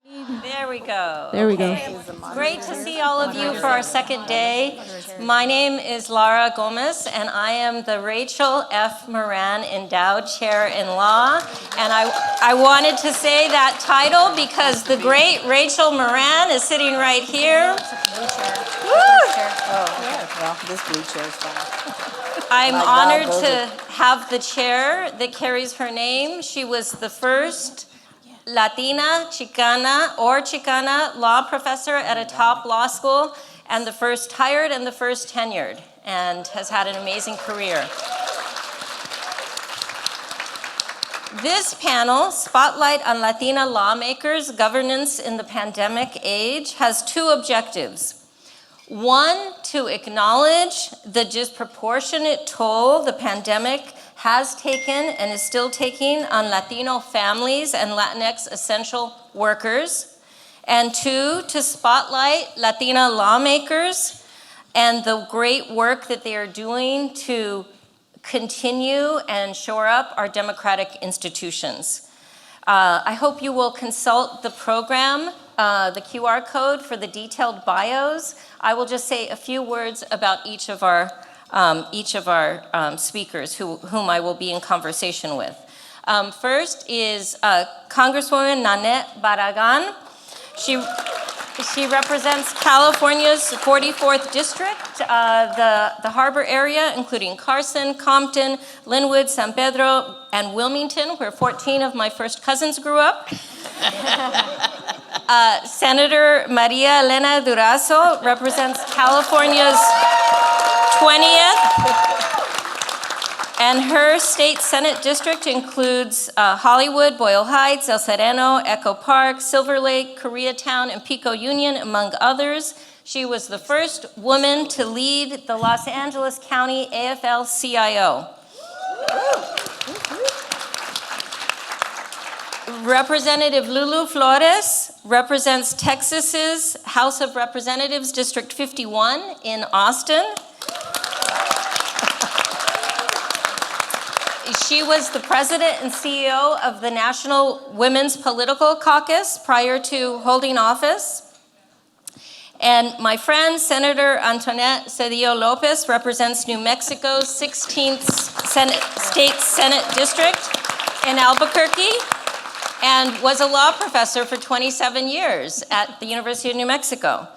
There we go. There we go. Great to see all of you for our second day. My name is Lara Gómez, and I am the Rachel F. Moran Endowed Chair in Law. And I wanted to say that title because the great Rachel Moran is sitting right here. Well, this blue chair is fine. I'm honored to have the chair that carries her name. She was the first Latina, Chicana law professor at a top law school, and the first hired and the first tenured, and has had an amazing career. This panel, Spotlight on Latina Lawmakers, Governance in the Pandemic Age, has two objectives. One, to acknowledge the disproportionate toll the pandemic has taken and is still taking on Latino families and Latinx essential workers. And two, to spotlight Latina lawmakers and the great work that they are doing to continue and shore up our democratic institutions. I hope you will consult the program, the QR code for the detailed bios. I will just say a few words about each of our speakers whom I will be in conversation with. First is Congresswoman Nanette Barragán. She represents California's 44th District, the harbor area, including Carson, Compton, Linwood, San Pedro, and Wilmington, where 14 of my first cousins grew up. Senator María Elena Durazo represents California's 20th, and her state Senate district includes Hollywood, Boyle Heights, El Sereno, Echo Park, Silver Lake, Koreatown, and Pico Union, among others. She was the first woman to lead the Los Angeles County AFL-CIO. Representative Lulu Flores represents Texas's House of Representatives, District 51 in Austin. She was the president and CEO of the National Women's Political Caucus prior to holding office. And my friend, Senator Antoinette Sedillo-Lopez, represents New Mexico's 16th State Senate District in Albuquerque, and was a law professor for 27 years at the University of New Mexico.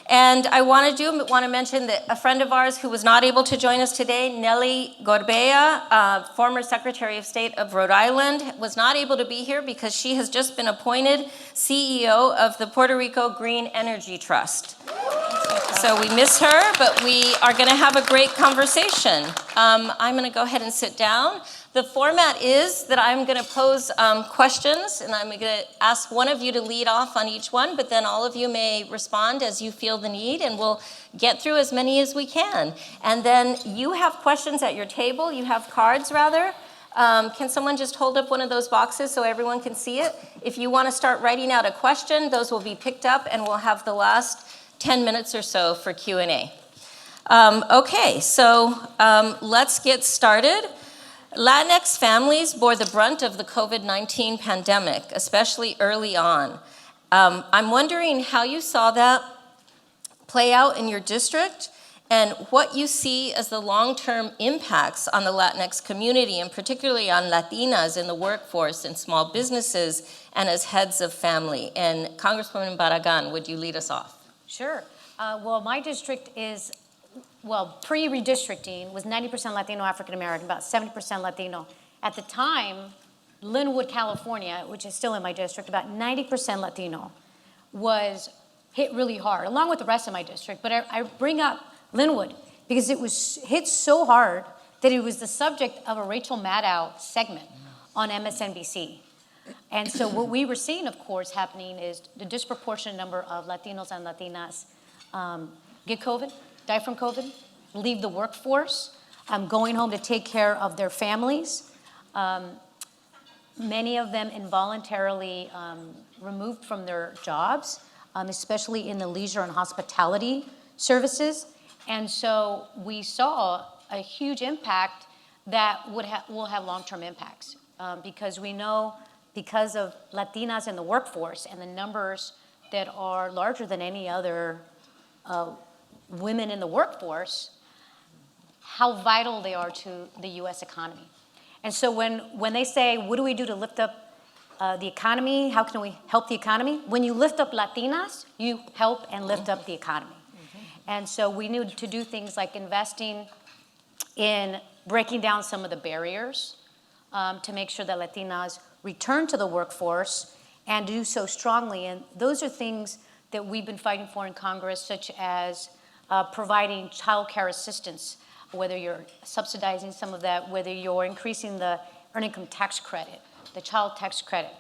And I want to mention that a friend of ours who was not able to join us today, Nelly Gorbea, former Secretary of State of Rhode Island, was not able to be here because she has just been appointed CEO of the Puerto Rico Green Energy Trust. So we miss her, but we are going to have a great conversation. I'm going to go ahead and sit down. The format is that I'm going to pose questions, and I'm going to ask one of you to lead off on each one, but then all of you may respond as you feel the need, and we'll get through as many as we can. And then you have questions at your table. You have cards, rather. Can someone just hold up one of those boxes so everyone can see it? If you want to start writing out a question, those will be picked up, and we'll have the last 10 minutes or so for Q&A. Okay, so let's get started. Latinx families bore the brunt of the COVID-19 pandemic, especially early on. I'm wondering how you saw that play out in your district and what you see as the long-term impacts on the Latinx community, and particularly on Latinas in the workforce and small businesses and as heads of family. And Congresswoman Barragán, would you lead us off? Sure. Well, my district is pre-redistricting was 90% Latino, African American, about 70% Latino. At the time, Linwood, California, which is still in my district, about 90% Latino, was hit really hard, along with the rest of my district. But I bring up Linwood because it was hit so hard that it was the subject of a Rachel Maddow segment on MSNBC. And so what we were seeing, of course, happening is the disproportionate number of Latinos and Latinas get COVID, die from COVID, leave the workforce, going home to take care of their families. Many of them involuntarily removed from their jobs, especially in the leisure and hospitality services. And so we saw a huge impact that will have long-term impacts because we know because of Latinas in the workforce and the numbers that are larger than any other women in the workforce, how vital they are to the U.S. economy. And so when they say, what do we do to lift up the economy? How can we help the economy? When you lift up Latinas, you help and lift up the economy. And so we need to do things like investing in breaking down some of the barriers to make sure that Latinas return to the workforce and do so strongly. And those are things that we've been fighting for in Congress, such as providing child care assistance, whether you're subsidizing some of that, whether you're increasing the earned income tax credit, the child tax credit,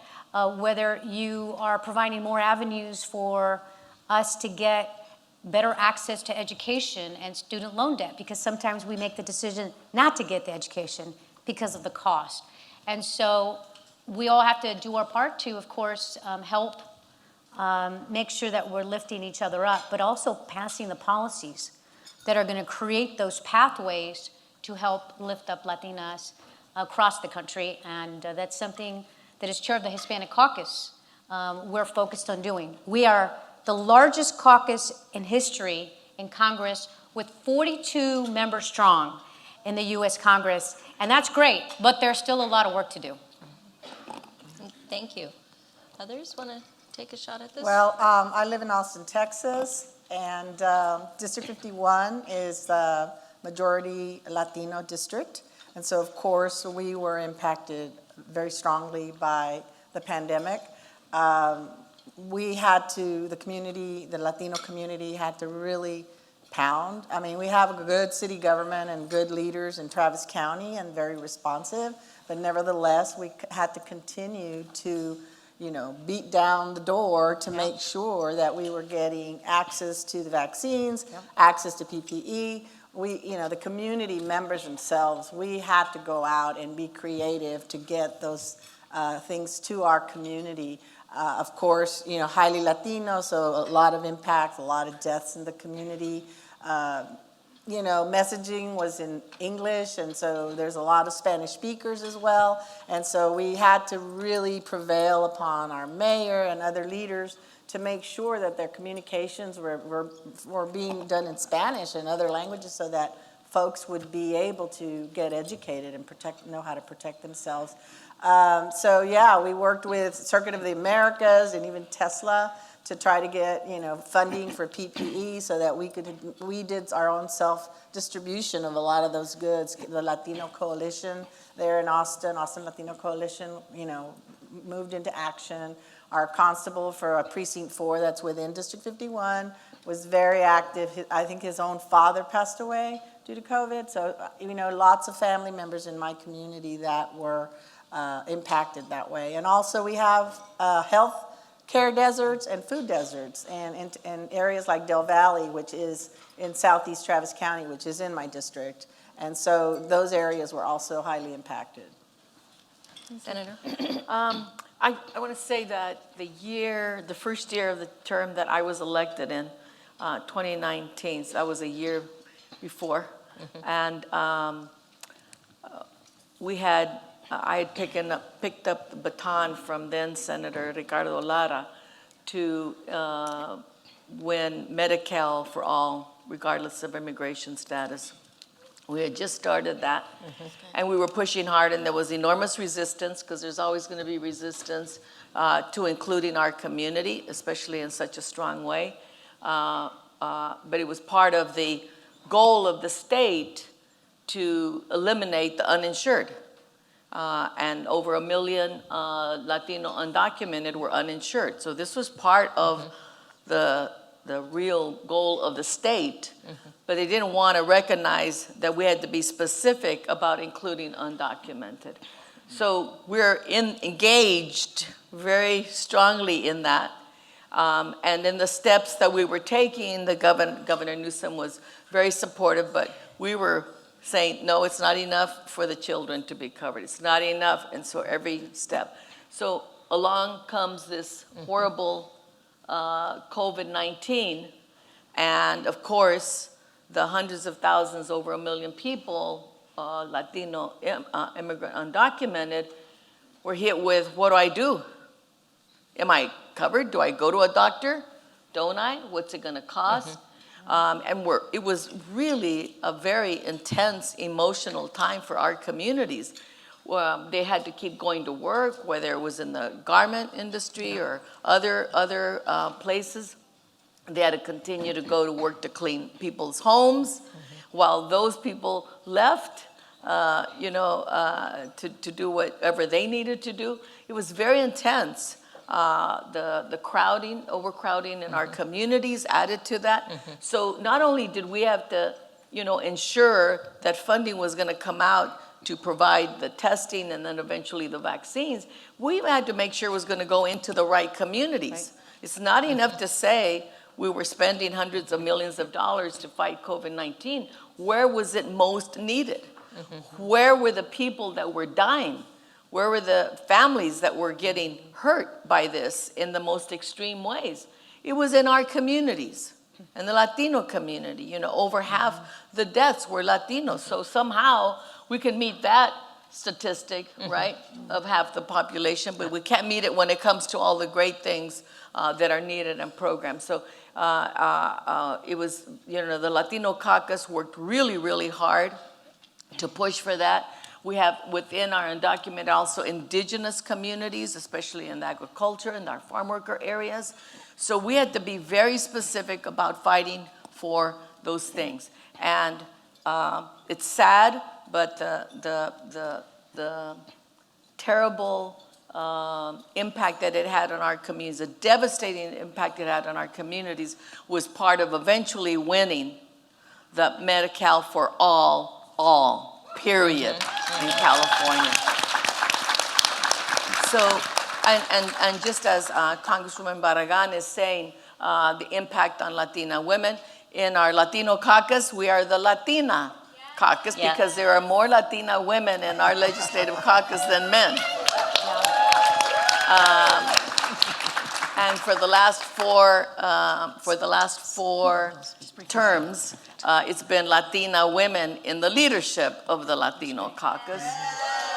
whether you are providing more avenues for us to get better access to education and student loan debt, because sometimes we make the decision not to get the education because of the cost. And so we all have to do our part to, of course, help make sure that we're lifting each other up, but also passing the policies that are going to create those pathways to help lift up Latinas across the country. And that's something that, as chair of the Hispanic Caucus, we're focused on doing. We are the largest caucus in history in Congress, with 42 members strong in the U.S. Congress. And that's great, but there's still a lot of work to do. Thank you. Others want to take a shot at this? Well, I live in Austin, Texas, and District 51 is the majority Latino district. And so, of course, we were impacted very strongly by the pandemic. We had to, the Latino community had to really pound. I mean, we have a good city government and good leaders in Travis County and very responsive, but nevertheless, we had to continue to, beat down the door to make sure that we were getting access to the vaccines, access to PPE. The community members themselves, we had to go out and be creative to get those things to our community. Of course, highly Latino, so a lot of impact, a lot of deaths in the community. Messaging was in English, and so there's a lot of Spanish speakers as well. And so we had to really prevail upon our mayor and other leaders to make sure that their communications were being done in Spanish and other languages, so that folks would be able to get educated and know how to protect themselves. We worked with Circuit of the Americas and even Tesla to try to get funding for PPE, so that we did our own self-distribution of a lot of those goods. The Latino Coalition there in Austin Latino Coalition, moved into action. Our constable for Precinct 4 that's within District 51 was very active. I think his own father passed away due to COVID. So, lots of family members in my community that were impacted that way. And also we have health care deserts and food deserts, and in areas like Del Valle, which is in southeast Travis County, which is in my district. And so those areas were also highly impacted. Senator? I want to say that the first year of the term that I was elected in, 2019, so that was a year before, and I had picked up the baton from then Senator Ricardo Lara to win Medi-Cal for all, regardless of immigration status. We had just started that, and we were pushing hard, and there was enormous resistance, because there's always going to be resistance to including our community, especially in such a strong way. But it was part of the goal of the state to eliminate the uninsured. And over 1 million Latino undocumented were uninsured. So this was part of the real goal of the state, but they didn't want to recognize that we had to be specific about including undocumented. So we're engaged very strongly in that. And in the steps that we were taking, Governor Newsom was very supportive, but we were saying, no, it's not enough for the children to be covered. It's not enough, and so every step. So along comes this horrible COVID-19, and of course, the hundreds of thousands, over 1 million people, Latino immigrant undocumented, we're hit with, what do I do? Am I covered? Do I go to a doctor? Don't I? What's it going to cost? It was really a very intense emotional time for our communities. They had to keep going to work, whether it was in the garment industry or other places. They had to continue to go to work to clean people's homes, while those people left, to do whatever they needed to do. It was very intense. The crowding, overcrowding in our communities added to that. So not only did we have to, ensure that funding was going to come out to provide the testing and then eventually the vaccines, we had to make sure it was going to go into the right communities. Right. It's not enough to say we were spending hundreds of millions of dollars to fight COVID-19. Where was it most needed? Where were the people that were dying? Where were the families that were getting hurt by this in the most extreme ways? It was in our communities, in the Latino community. Over half the deaths were Latinos. So somehow we can meet that statistic, right, of half the population, but we can't meet it when it comes to all the great things that are needed and programs. So it was, the Latino caucus worked really, really hard to push for that. We have within our undocumented also indigenous communities, especially in agriculture and our farm worker areas. So we had to be very specific about fighting for those things. And it's sad, but the terrible impact that it had on our communities, the devastating impact it had on our communities, was part of eventually winning the Medi-Cal for all, period, in California. So, and just as Congresswoman Barragán is saying, the impact on Latina women, in our Latino caucus, we are the Latina caucus because there are more Latina women in our legislative caucus than men. And for the last four terms, it's been Latina women in the leadership of the Latino caucus.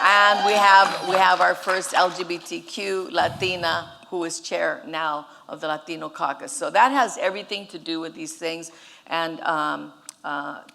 And we have our first LGBTQ Latina who is chair now of the Latino caucus. So that has everything to do with these things. And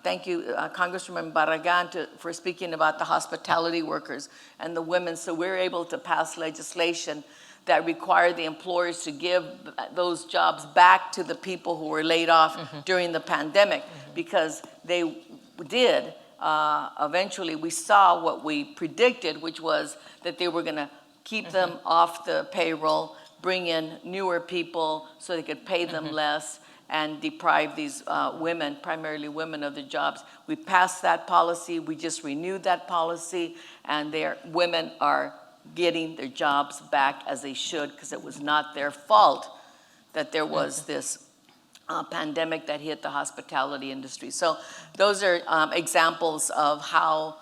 thank you, Congresswoman Barragán, for speaking about the hospitality workers and the women. So we're able to pass legislation that require the employers to give those jobs back to the people who were laid off during the pandemic, because they did. Eventually, we saw what we predicted, which was that they were going to keep them off the payroll, bring in newer people so they could pay them less, and deprive these women, primarily women, of their jobs. We passed that policy. We just renewed that policy, and women are getting their jobs back as they should, because it was not their fault that there was this pandemic that hit the hospitality industry. So those are examples of how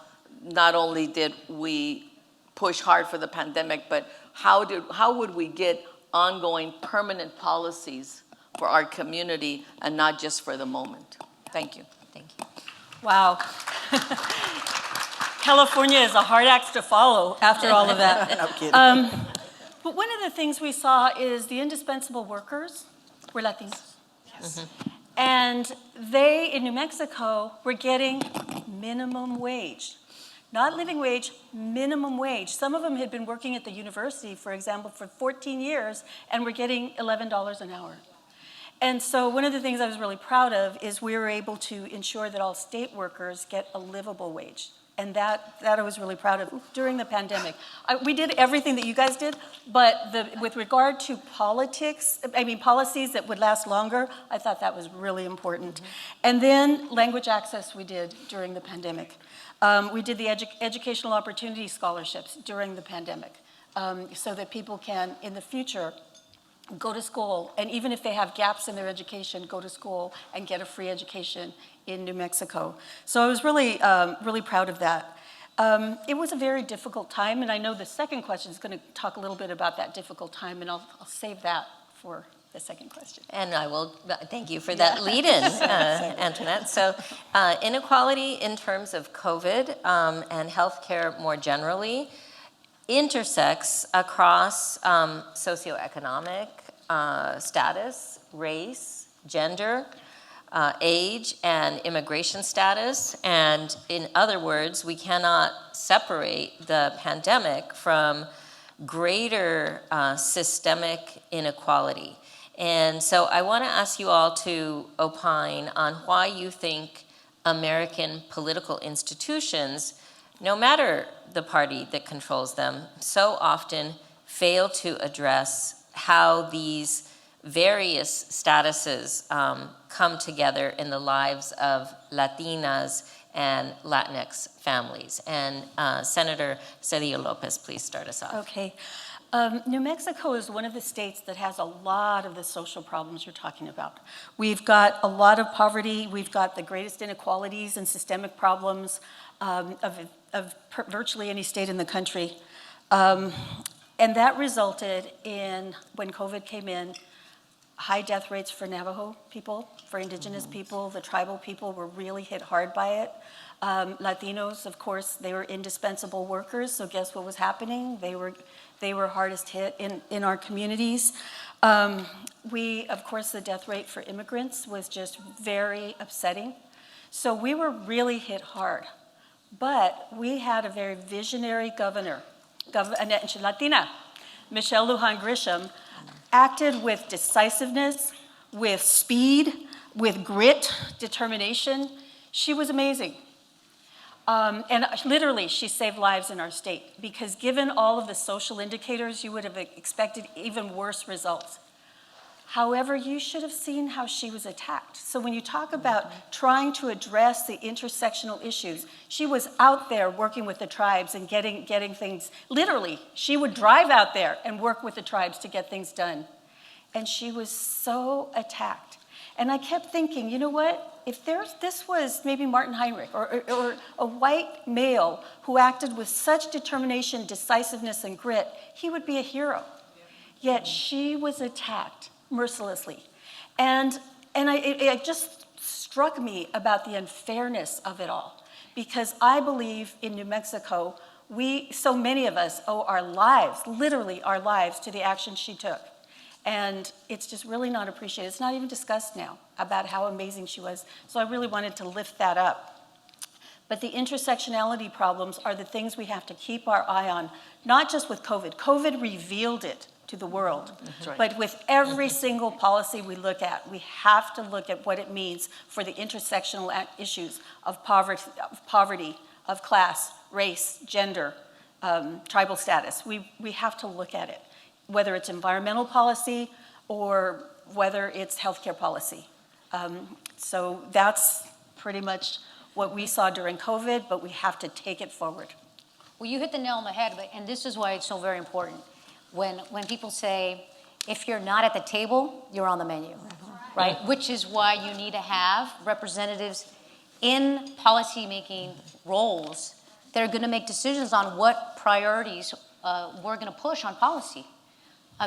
not only did we push hard for the pandemic, but how would we get ongoing permanent policies for our community and not just for the moment. Thank you. Thank you. Wow. California is a hard act to follow after all of that. No kidding. But one of the things we saw is the indispensable workers were Latinos. Yes. And they, in New Mexico, were getting minimum wage. Not living wage, minimum wage. Some of them had been working at the university, for example, for 14 years, and were getting $11 an hour. And so one of the things I was really proud of is we were able to ensure that all state workers get a livable wage. And that I was really proud of during the pandemic. We did everything that you guys did, but with regard to policies that would last longer, I thought that was really important. And then language access we did during the pandemic. We did the educational opportunity scholarships during the pandemic, so that people can, in the future, go to school, and even if they have gaps in their education, go to school and get a free education in New Mexico. So I was really, really proud of that. It was a very difficult time, and I know the second question is going to talk a little bit about that difficult time, and I'll save that for the second question. And I will thank you for that lead-in, Antoinette. So inequality in terms of COVID and healthcare more generally, intersects across socioeconomic status, race, gender, age, and immigration status. And in other words, we cannot separate the pandemic from greater systemic inequality. And so I want to ask you all to opine on why you think American political institutions, no matter the party that controls them, so often fail to address how these various statuses come together in the lives of Latinas and Latinx families. And Senator Sedillo-Lopez, please start us off. Okay. New Mexico is one of the states that has a lot of the social problems you're talking about. We've got a lot of poverty. We've got the greatest inequalities and systemic problems of virtually any state in the country. And that resulted in, when COVID came in, high death rates for Navajo people, for indigenous people. The tribal people were really hit hard by it. Latinos, of course, they were indispensable workers, so guess what was happening? They were hardest hit in our communities. Of course, the death rate for immigrants was just very upsetting. So we were really hit hard. But we had a very visionary governor, Latina, Michelle Lujan Grisham, acted with decisiveness, with speed, with grit, determination. She was amazing. And literally, she saved lives in our state, because given all of the social indicators, you would have expected even worse results. However, you should have seen how she was attacked. So when you talk about trying to address the intersectional issues, she was out there working with the tribes and getting things, literally, she would drive out there and work with the tribes to get things done. And she was so attacked. And I kept thinking, you know what? If this was maybe Martin Heinrich or a white male who acted with such determination, decisiveness, and grit, he would be a hero. Yet she was attacked mercilessly. And it just struck me about the unfairness of it all. Because I believe in New Mexico, so many of us owe our lives, literally our lives, to the action she took. And it's just really not appreciated. It's not even discussed now about how amazing she was. So I really wanted to lift that up. But the intersectionality problems are the things we have to keep our eye on, not just with COVID. COVID revealed it to the world. Right. But with every single policy we look at, we have to look at what it means for the intersectional issues of poverty, of class, race, gender, tribal status. We have to look at it, whether it's environmental policy or whether it's healthcare policy. So that's pretty much what we saw during COVID, but we have to take it forward. Well, you hit the nail on the head, and this is why it's so very important. When people say, if you're not at the table, you're on the menu, right? Which is why you need to have representatives in policymaking roles that are going to make decisions on what priorities we're going to push on policy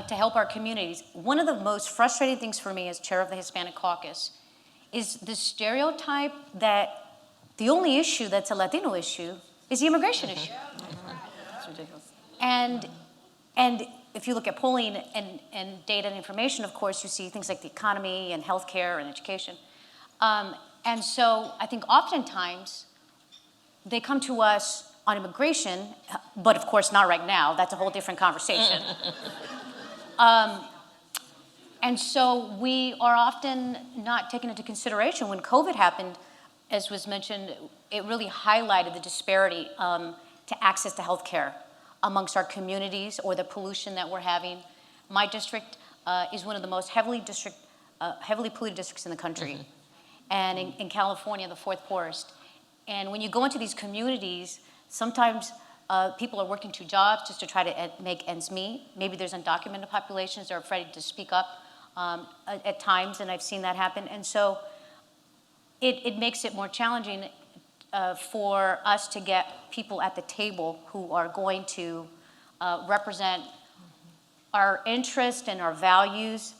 to help our communities. One of the most frustrating things for me as chair of the Hispanic Caucus is the stereotype that the only issue that's a Latino issue is the immigration issue. That's ridiculous. And if you look at polling and data and information, of course, you see things like the economy and healthcare and education. And so I think oftentimes they come to us on immigration, but of course not right now. That's a whole different conversation. And so we are often not taken into consideration. When COVID happened, as was mentioned, it really highlighted the disparity to access to healthcare amongst our communities, or the pollution that we're having. My district is one of the most heavily polluted districts in the country. Mm-hmm. And in California, the fourth poorest. And when you go into these communities, sometimes people are working 2 jobs just to try to make ends meet. Maybe there's undocumented populations that are afraid to speak up at times, and I've seen that happen. And so it makes it more challenging for us to get people at the table who are going to represent our interest and our values.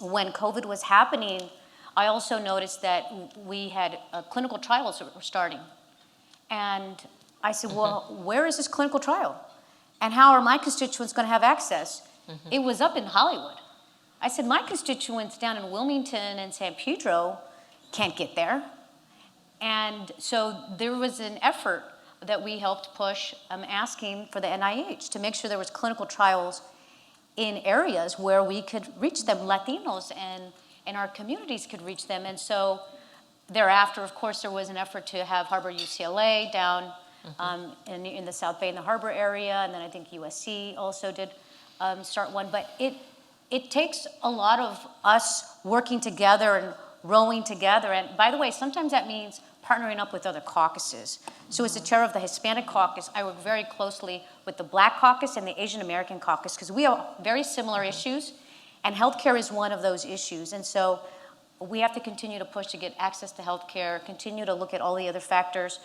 When COVID was happening, I also noticed that we had clinical trials that were starting. And I said, well, where is this clinical trial? And how are my constituents going to have access? It was up in Hollywood. I said, my constituents down in Wilmington and San Pedro can't get there. And so there was an effort that we helped push, asking for the NIH to make sure there was clinical trials in areas where we could reach them, Latinos and our communities could reach them. And so thereafter, of course, there was an effort to have Harbor UCLA down in the South Bay in the Harbor area, and then I think USC also did start one. But it takes a lot of us working together and rowing together. And by the way, sometimes that means partnering up with other caucuses. So as the chair of the Hispanic caucus, I work very closely with the Black caucus and the Asian American caucus because we have very similar issues, and healthcare is one of those issues. And so we have to continue to push to get access to healthcare, continue to look at all the other factors.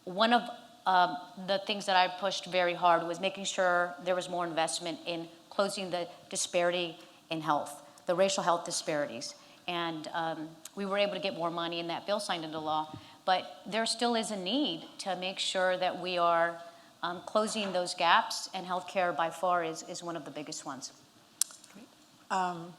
One of the things that I pushed very hard was making sure there was more investment in closing the disparity in health, the racial health disparities. And we were able to get more money, and that bill signed into law. But there still is a need to make sure that we are closing those gaps, and healthcare by far is one of the biggest ones. Well,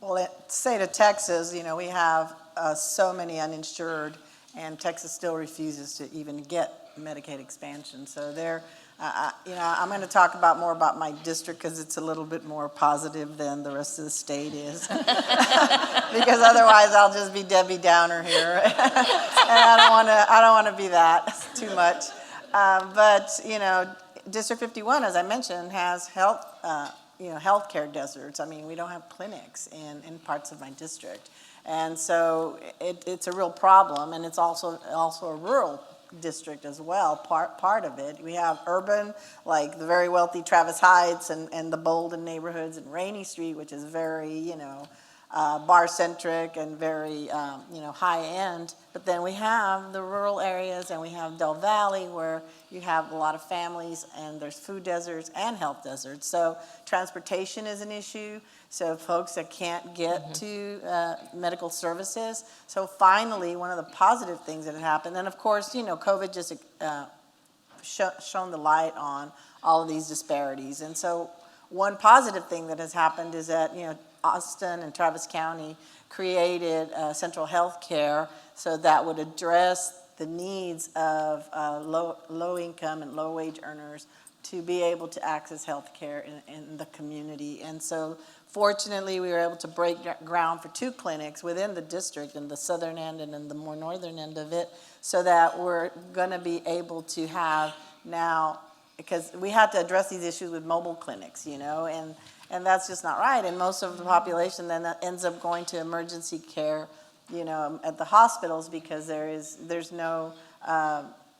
the state of Texas, we have so many uninsured, and Texas still refuses to even get Medicaid expansion. So I'm going to talk more about my district because it's a little bit more positive than the rest of the state is. Because otherwise I'll just be Debbie Downer here. And I don't want to be that too much. But District 51, as I mentioned, has healthcare deserts. I mean, we don't have clinics in parts of my district. And so it's a real problem, and it's also a rural district as well, part of it. We have urban, like the very wealthy Travis Heights and the Bolden neighborhoods and Rainey Street, which is very, bar-centric and very, high-end. But then we have the rural areas, and we have Del Valley, where you have a lot of families, and there's food deserts and health deserts. So transportation is an issue. So folks that can't get to medical services. So finally, one of the positive things that had happened, and of course, COVID just shone the light on all of these disparities. And so one positive thing that has happened is that, Austin and Travis County created central health care so that would address the needs of low income and low wage earners to be able to access health care in the community. And so fortunately, we were able to break ground for 2 clinics within the district, in the southern end and in the more northern end of it, so that we're going to be able to have now, because we had to address these issues with mobile clinics, and that's just not right. And most of the population then ends up going to emergency care, at the hospitals because there's no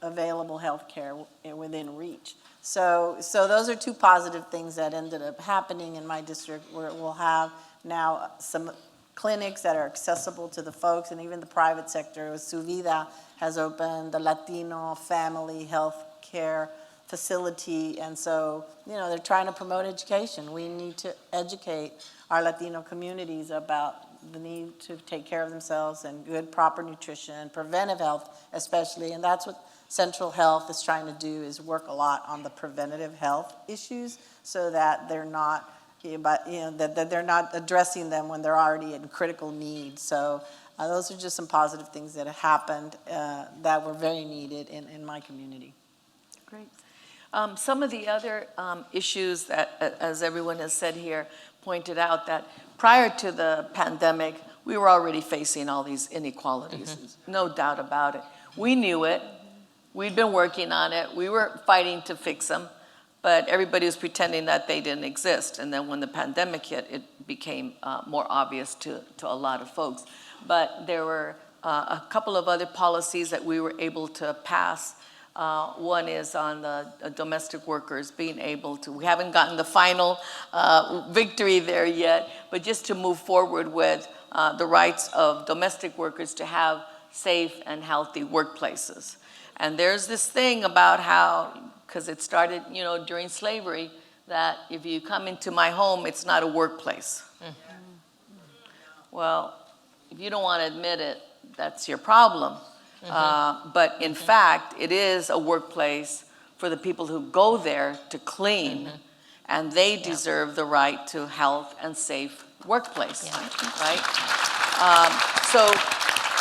available health care within reach. So those are 2 positive things that ended up happening in my district, where we'll have now some clinics that are accessible to the folks, and even the private sector. Suvida has opened the Latino Family Health Care Facility, and so they're trying to promote education. We need to educate our Latino communities about the need to take care of themselves and good, proper nutrition, preventive health especially, and that's what Central Health is trying to do, is work a lot on the preventative health issues so that they're not, that they're not addressing them when they're already in critical need. So those are just some positive things that have happened that were very needed in my community. Great. Some of the other issues that, as everyone has said here, pointed out that prior to the pandemic, we were already facing all these inequalities. No doubt about it. We knew it. We'd been working on it. We were fighting to fix them, but everybody was pretending that they didn't exist. And then when the pandemic hit, it became more obvious to a lot of folks. But there were a couple of other policies that we were able to pass. One is on the domestic workers being able to, we haven't gotten the final victory there yet, but just to move forward with the rights of domestic workers to have safe and healthy workplaces. And there's this thing about how, because it started, during slavery, that if you come into my home, it's not a workplace. Well, if you don't want to admit it, that's your problem. But in fact, it is a workplace for the people who go there to clean, and they deserve the right to health and safe workplace, right? So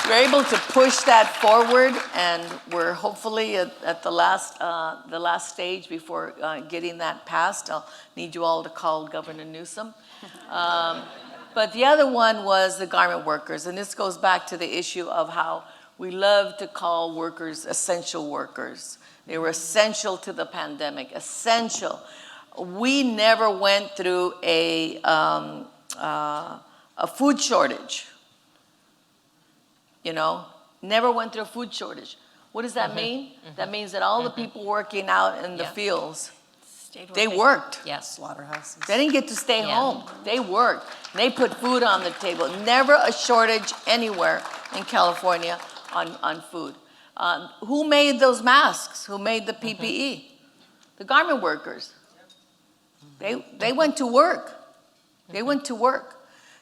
we're able to push that forward, and we're hopefully at the last stage before getting that passed. I'll need you all to call Governor Newsom. But the other one was the garment workers, and this goes back to the issue of how we love to call workers essential workers. They were essential to the pandemic, essential. We never went through a food shortage, never went through a food shortage. What does that mean? That means that all the people working out in the fields, they worked. Yes. Slaughterhouses. They didn't get to stay home. They worked. They put food on the table. Never a shortage anywhere in California on food. Who made those masks? Who made the PPE? The garment workers. They went to work. They went to work.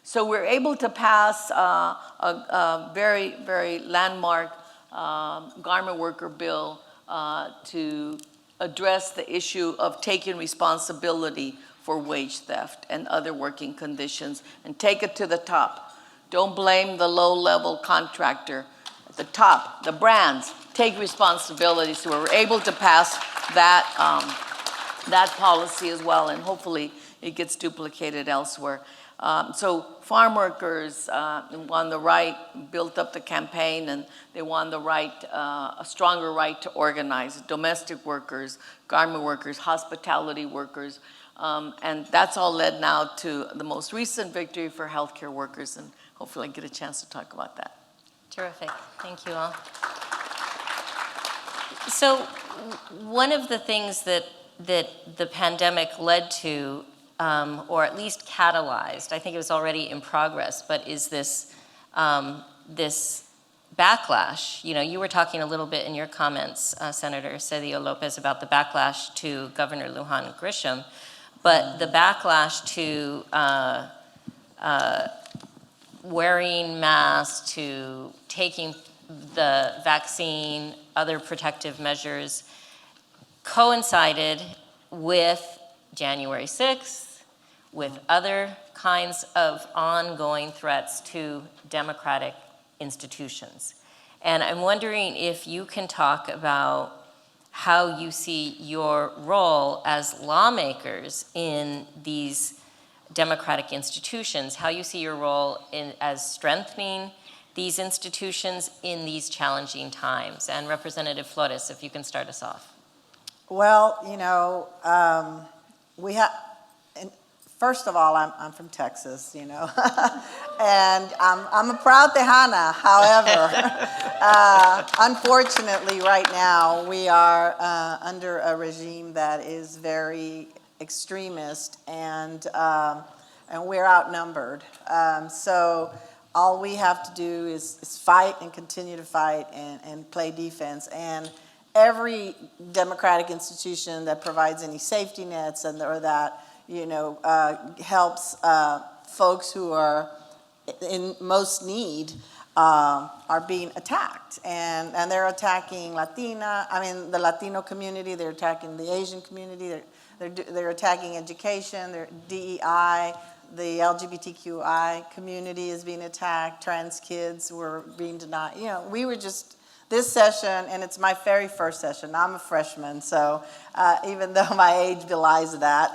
So we're able to pass a very, very landmark garment worker bill to address the issue of taking responsibility for wage theft and other working conditions, and take it to the top. Don't blame the low-level contractor. At the top, the brands, take responsibility. So we're able to pass that, that policy as well, and hopefully it gets duplicated elsewhere. So farm workers won the right, built up the campaign, and they won the right, a stronger right to organize. Domestic workers, garment workers, hospitality workers, and that's all led now to the most recent victory for healthcare workers, and hopefully I get a chance to talk about that. Terrific. Thank you all. So one of the things that the pandemic led to, or at least catalyzed, I think it was already in progress, but is this this backlash. You were talking a little bit in your comments, Senator Sedillo-Lopez, about the backlash to Governor Lujan Grisham, but the backlash to wearing masks, to taking the vaccine, other protective measures, coincided with January 6th, with other kinds of ongoing threats to democratic institutions. And I'm wondering if you can talk about how you see your role as lawmakers in these democratic institutions, how you see your role as strengthening these institutions in these challenging times. And Representative Flores, if you can start us off. Well, we have, first of all, I'm from Texas, and I'm a proud Tejana. However, unfortunately, right now we are under a regime that is very extremist, and we're outnumbered. So all we have to do is fight and continue to fight and play defense. And every democratic institution that provides any safety nets or that helps folks who are in most need are being attacked, and they're attacking the Latino community. They're attacking the Asian community. They're attacking education. They're DEI. The LGBTQI community is being attacked. Trans kids were being denied. We were just. This session, and it's my very first session, I'm a freshman, so even though my age belies that,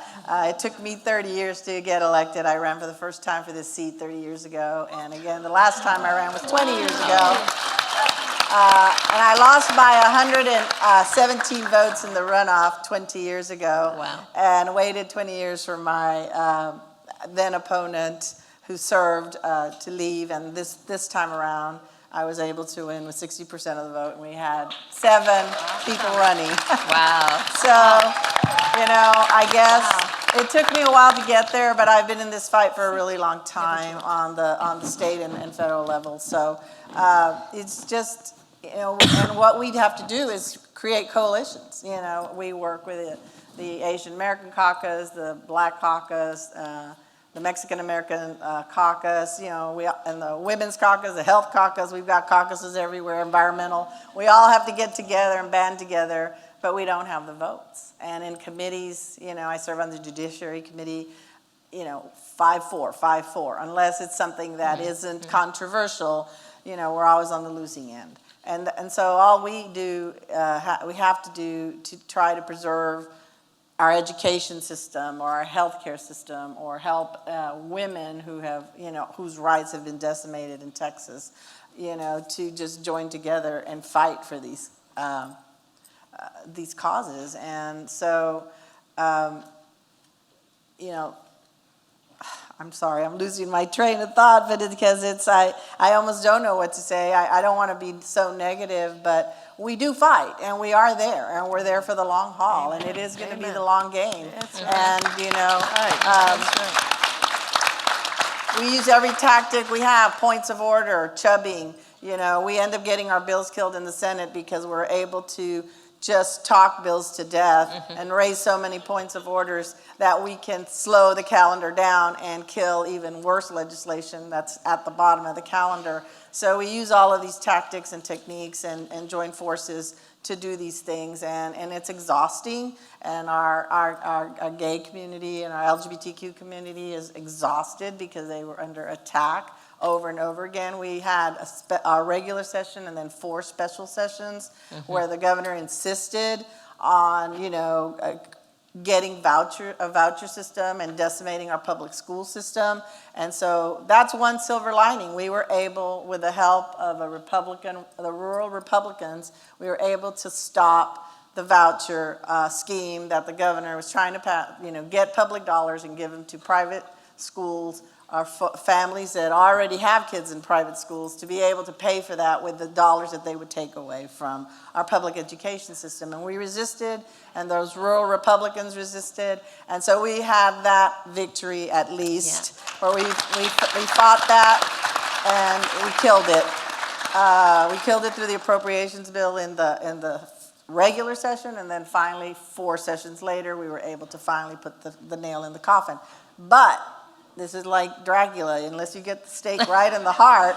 it took me 30 years to get elected. I ran for the first time for this seat 30 years ago, and again, the last time I ran was 20 years ago. And I lost by 117 votes in the runoff 20 years ago. Wow. And waited 20 years for my then opponent who served to leave, and this time around, I was able to win with 60% of the vote, and we had 7 people running. Wow. So, I guess it took me a while to get there, but I've been in this fight for a really long time on the state and federal level. So it's just, and what we'd have to do is create coalitions. We work with the Asian American Caucus, the Black Caucus, the Mexican American Caucus, and the Women's Caucus, the Health Caucus. We've got caucuses everywhere, environmental. We all have to get together and band together but we don't have the votes. And in committees, I serve on the Judiciary Committee, 5-4, 5-4. Unless it's something that isn't controversial, we're always on the losing end. And so all we do, we have to do to try to preserve our education system or our healthcare system, or help women who have, whose rights have been decimated in Texas, to just join together and fight for these causes. And so, I'm sorry, I'm losing my train of thought, but it's because I almost don't know what to say. I don't want to be so negative, but we do fight, and we are there, and we're there for the long haul, and it is going to be the long game. That's right. And, That's right. we use every tactic we have, points of order, chubbing. We end up getting our bills killed in the Senate because we're able to just talk bills to death and raise so many points of orders that we can slow the calendar down and kill even worse legislation that's at the bottom of the calendar. So we use all of these tactics and techniques and join forces to do these things, and it's exhausting, and our gay community and our LGBTQ community is exhausted because they were under attack over and over again. We had our regular session and then 4 special sessions where the governor insisted on, getting a voucher system and decimating our public school system. And so that's one silver lining. We were able, with the help of the rural Republicans, we were able to stop the voucher scheme that the governor was trying to get public dollars and give them to private schools, our families that already have kids in private schools, to be able to pay for that with the dollars that they would take away from our public education system. And we resisted, and those rural Republicans resisted, and so we had that victory at least, where we fought that, and we killed it. We killed it through the appropriations bill in the regular session, and then finally 4 sessions later, we were able to finally put the nail in the coffin. But this is like Dracula. Unless you get the stake right in the heart,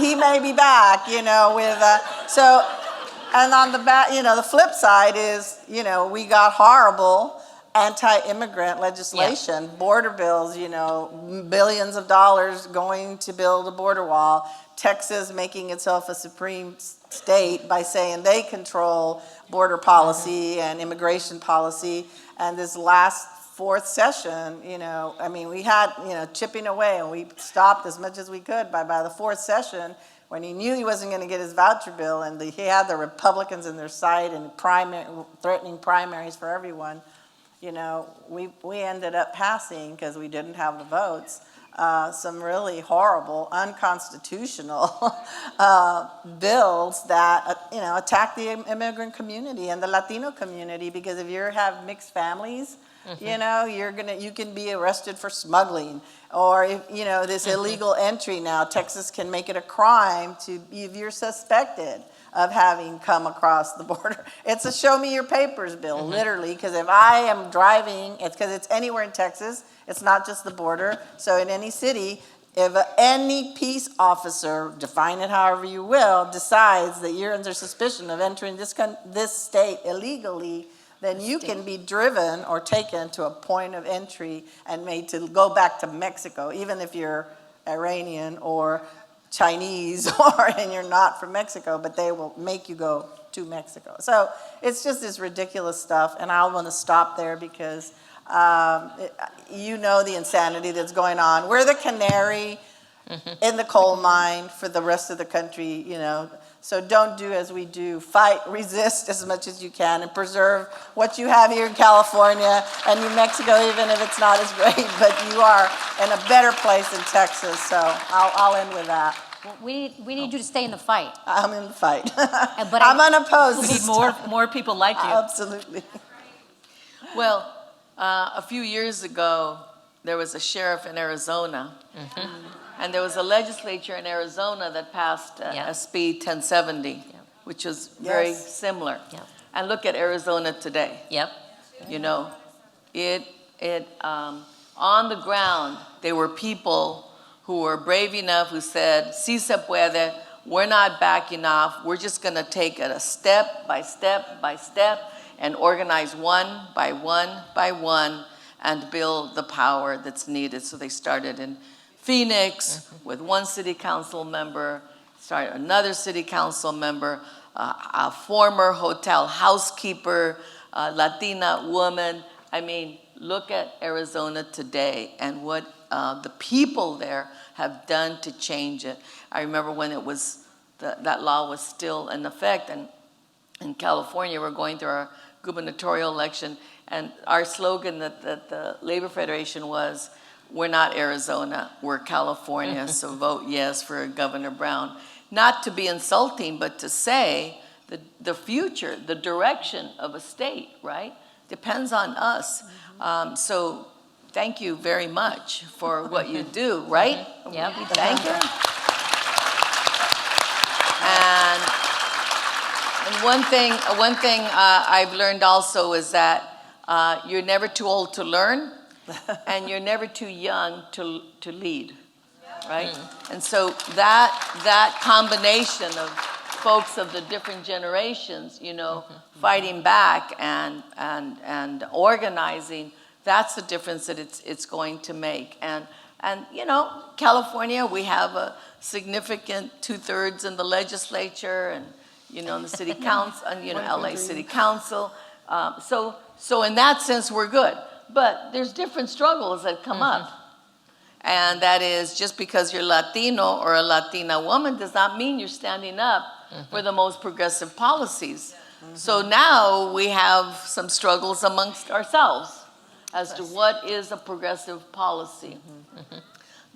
he may be back, so, and on the back, the flip side is, we got horrible anti-immigrant legislation, border bills, billions of dollars going to build a border wall, Texas making itself a supreme state by saying they control border policy and immigration policy. And this last 4th session, we had, chipping away, and we stopped as much as we could. By the 4th session, when he knew he wasn't going to get his voucher bill, and he had the Republicans in their sight and threatening primaries for everyone, we ended up passing, because we didn't have the votes, some really horrible, unconstitutional bills that, attack the immigrant community and the Latino community, because if you have mixed families, you can be arrested for smuggling, or this illegal entry now. Texas can make it a crime if you're suspected of having come across the border. It's a show me your papers bill, literally, because if I am driving, it's because it's anywhere in Texas. It's not just the border. So in any city, if any peace officer, define it however you will, decides that you're under suspicion of entering this state illegally, then you can be driven or taken to a point of entry and made to go back to Mexico, even if you're Iranian or Chinese and you're not from Mexico, but they will make you go to Mexico. So it's just this ridiculous stuff, and I want to stop there because the insanity that's going on. We're the canary in the coal mine for the rest of the country, So don't do as we do. Fight, resist as much as you can, and preserve what you have here in California and New Mexico, even if it's not as great, but you are in a better place than Texas. So I'll end with that. Well, we need you to stay in the fight. I'm in the fight. But I'm unopposed. We need more people like you. Absolutely. Well, a few years ago, there was a sheriff in Arizona, and there was a legislature in Arizona that passed SB 1070, which was very similar. Yep. And look at Arizona today. Yep. On the ground, there were people who were brave enough, who said, "Si se puede," we're not backing off. We're just going to take it a step by step by step and organize one by one and build the power that's needed. So they started in Phoenix with one city council member, started another city council member, a former hotel housekeeper, Latina woman. I mean, look at Arizona today and what the people there have done to change it. I remember when it was, that law was still in effect, and in California, we're going through our gubernatorial election, and our slogan that the Labor Federation was, we're not Arizona, we're California, so vote yes for Governor Brown. Not to be insulting, but to say the future, the direction of a state, right, depends on us. So thank you very much for what you do, right? Yep. We thank you. And one thing I've learned also is that you're never too old to learn, and you're never too young to lead, right? And so that combination of folks of the different generations, you know, fighting back and organizing, that's the difference that it's going to make. And you know, California, we have a significant 2/3 in the legislature, and you know, in the city council, and you know, LA City Council. So in that sense, we're good. But there's different struggles that come up. And that is, just because you're Latino or a Latina woman does not mean you're standing up for the most progressive policies. So now we have some struggles amongst ourselves as to what is a progressive policy.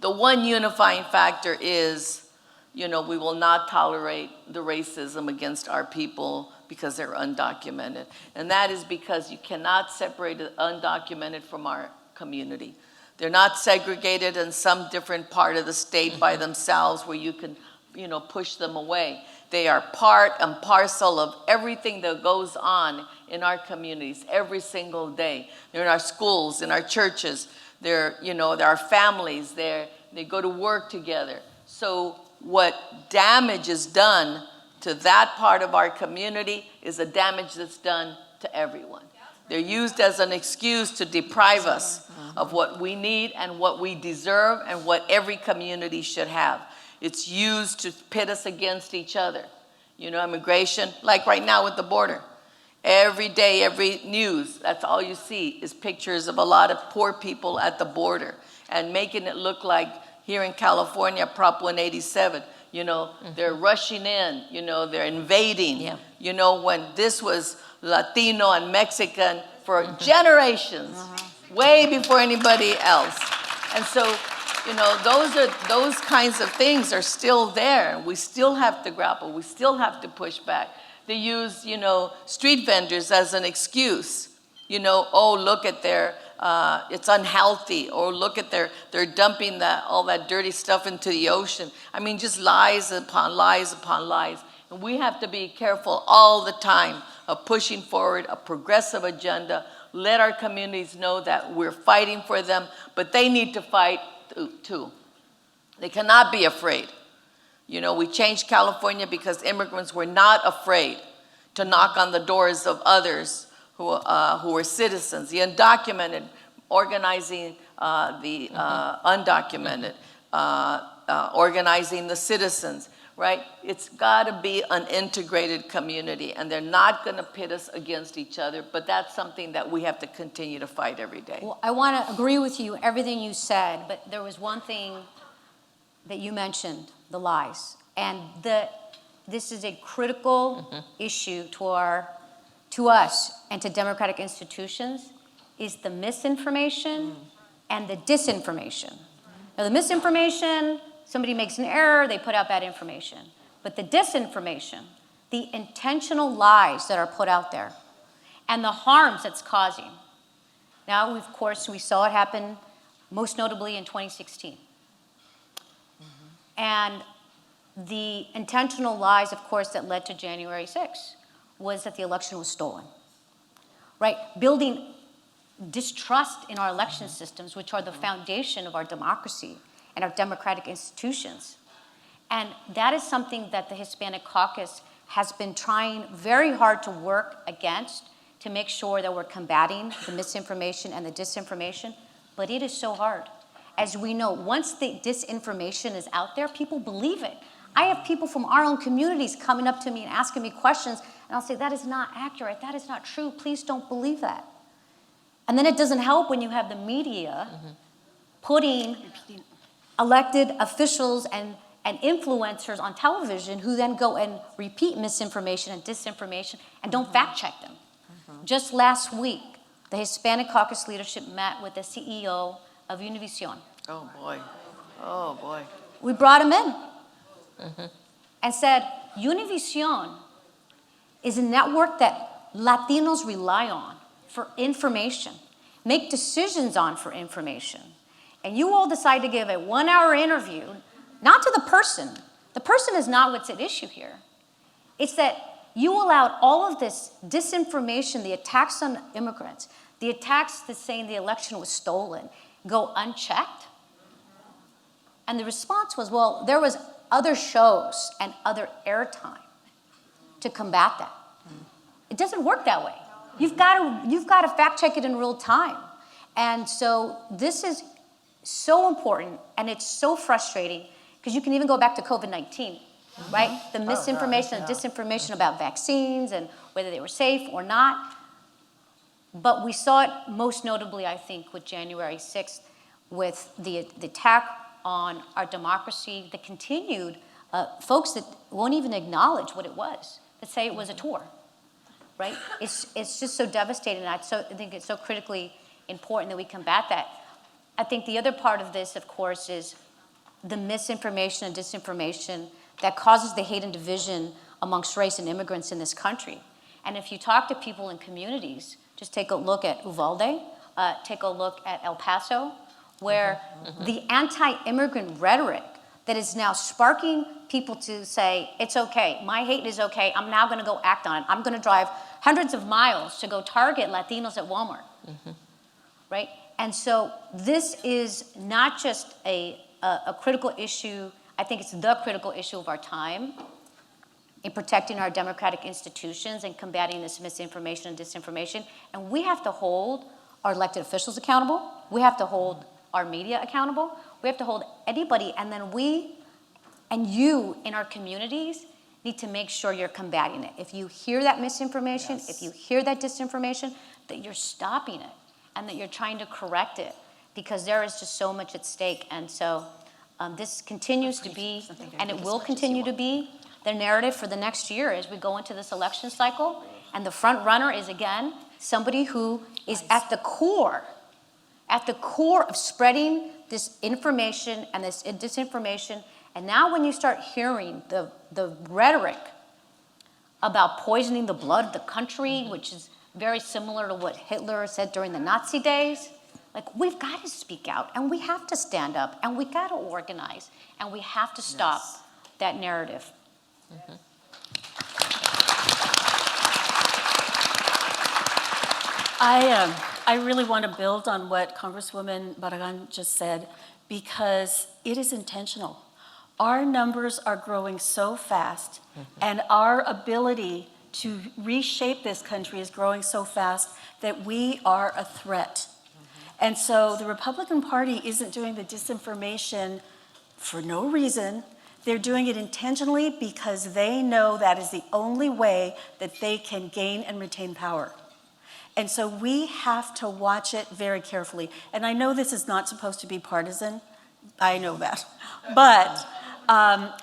The one unifying factor is, you know, we will not tolerate the racism against our people because they're undocumented. And that is because you cannot separate the undocumented from our community. They're not segregated in some different part of the state by themselves where you can, you know, push them away. They are part and parcel of everything that goes on in our communities every single day. They're in our schools, in our churches. They're, you know, they're our families. They go to work together. So what damage is done to that part of our community is a damage that's done to everyone. They're used as an excuse to deprive us of what we need and what we deserve and what every community should have. It's used to pit us against each other. You know, immigration, like right now with the border. Every day, every news, that's all you see is pictures of a lot of poor people at the border and making it look like here in California, Prop 187, you know, they're rushing in, you know, they're invading. You know, when this was Latino and Mexican for generations, way before anybody else. And so, you know, those kinds of things are still there. We still have to grapple. We still have to push back. They use, you know, street vendors as an excuse. You know, oh, look at their, it's unhealthy. Or look at they're dumping all that dirty stuff into the ocean. I mean, just lies upon lies upon lies. And we have to be careful all the time of pushing forward a progressive agenda. Let our communities know that we're fighting for them, but they need to fight too. They cannot be afraid. You know, we changed California because immigrants were not afraid to knock on the doors of others who were citizens. The undocumented, organizing the undocumented, organizing the citizens, right? It's got to be an integrated community, and they're not going to pit us against each other, but that's something that we have to continue to fight every day. Well, I want to agree with you, everything you said, but there was one thing that you mentioned, the lies. And this is a critical issue to us and to democratic institutions, is the misinformation and the disinformation. Now, the misinformation, somebody makes an error, they put out bad information. But the disinformation, the intentional lies that are put out there, and the harms it's causing. Now, of course, we saw it happen most notably in 2016. And the intentional lies, of course, that led to January 6th was that the election was stolen, right? Building distrust in our election systems, which are the foundation of our democracy and our democratic institutions. And that is something that the Hispanic Caucus has been trying very hard to work against, to make sure that we're combating the misinformation and the disinformation, but it is so hard. As we know, once the disinformation is out there, people believe it. I have people from our own communities coming up to me and asking me questions, and I'll say, that is not accurate, that is not true, please don't believe that. And then it doesn't help when you have the media putting elected officials and influencers on television who then go and repeat misinformation and disinformation and don't fact check them. Just last week, the Hispanic Caucus leadership met with the CEO of Univision. Oh, boy. Oh, boy. We brought him in and said, Univision is a network that Latinos rely on for information, make decisions on for information. And you all decide to give a 1-hour interview, not to the person. The person is not what's at issue here. It's that you allowed all of this disinformation, the attacks on immigrants, the attacks that saying the election was stolen, go unchecked. And the response was, well, there was other shows and other airtime to combat that. It doesn't work that way. You've got to fact check it in real time. And so this is so important, and it's so frustrating, because you can even go back to COVID-19. Right? The misinformation and disinformation about vaccines and whether they were safe or not. But we saw it most notably, I think, with January 6th, with the attack on our democracy, the continued folks that won't even acknowledge what it was, that say it was a tour, right? It's just so devastating. I think it's so critically important that we combat that. I think the other part of this, of course, is the misinformation and disinformation that causes the hate and division amongst race and immigrants in this country. And if you talk to people in communities, just take a look at Uvalde, take a look at El Paso, where the anti-immigrant rhetoric that is now sparking people to say, it's okay, my hate is okay, I'm now gonna go act on it. I'm gonna drive hundreds of miles to go target Latinos at Walmart, right? And so this is not just a critical issue. I think it's the critical issue of our time in protecting our democratic institutions and combating this misinformation and disinformation. And we have to hold our elected officials accountable. We have to hold our media accountable. We have to hold anybody. And then we and you in our communities need to make sure you're combating it. If you hear that misinformation, if you hear that disinformation, that you're stopping it and that you're trying to correct it, because there is just so much at stake. And so this continues to be, and it will continue to be, the narrative for the next year as we go into this election cycle. And the front runner is, again, somebody who is at the core of spreading this information and this disinformation. And now when you start hearing the rhetoric about poisoning the blood of the country, which is very similar to what Hitler said during the Nazi days, like, we've got to speak out, and we have to stand up, and we got to organize, and we have to stop that narrative. I really want to build on what Congresswoman Barragán just said, because it is intentional. Our numbers are growing so fast, and our ability to reshape this country is growing so fast that we are a threat. And so the Republican Party isn't doing the disinformation for no reason. They're doing it intentionally because they know that is the only way that they can gain and retain power. And so we have to watch it very carefully. And I know this is not supposed to be partisan. I know that. But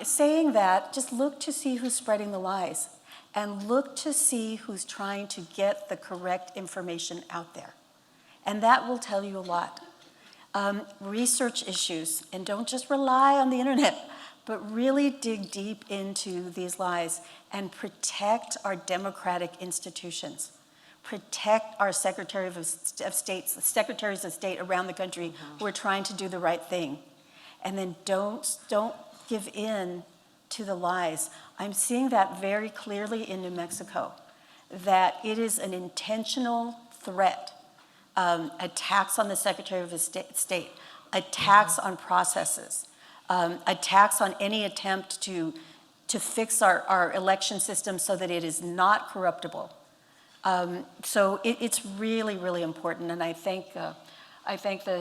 saying that, just look to see who's spreading the lies and look to see who's trying to get the correct information out there. And that will tell you a lot. Research issues, and don't just rely on the internet, but really dig deep into these lies and protect our democratic institutions. Protect our secretaries of state around the country who are trying to do the right thing. And then don't give in to the lies. I'm seeing that very clearly in New Mexico, that it is an intentional threat. Attacks on the Secretary of State, attacks on processes, attacks on any attempt to fix our election system so that it is not corruptible. So it's really, really important, and I thank the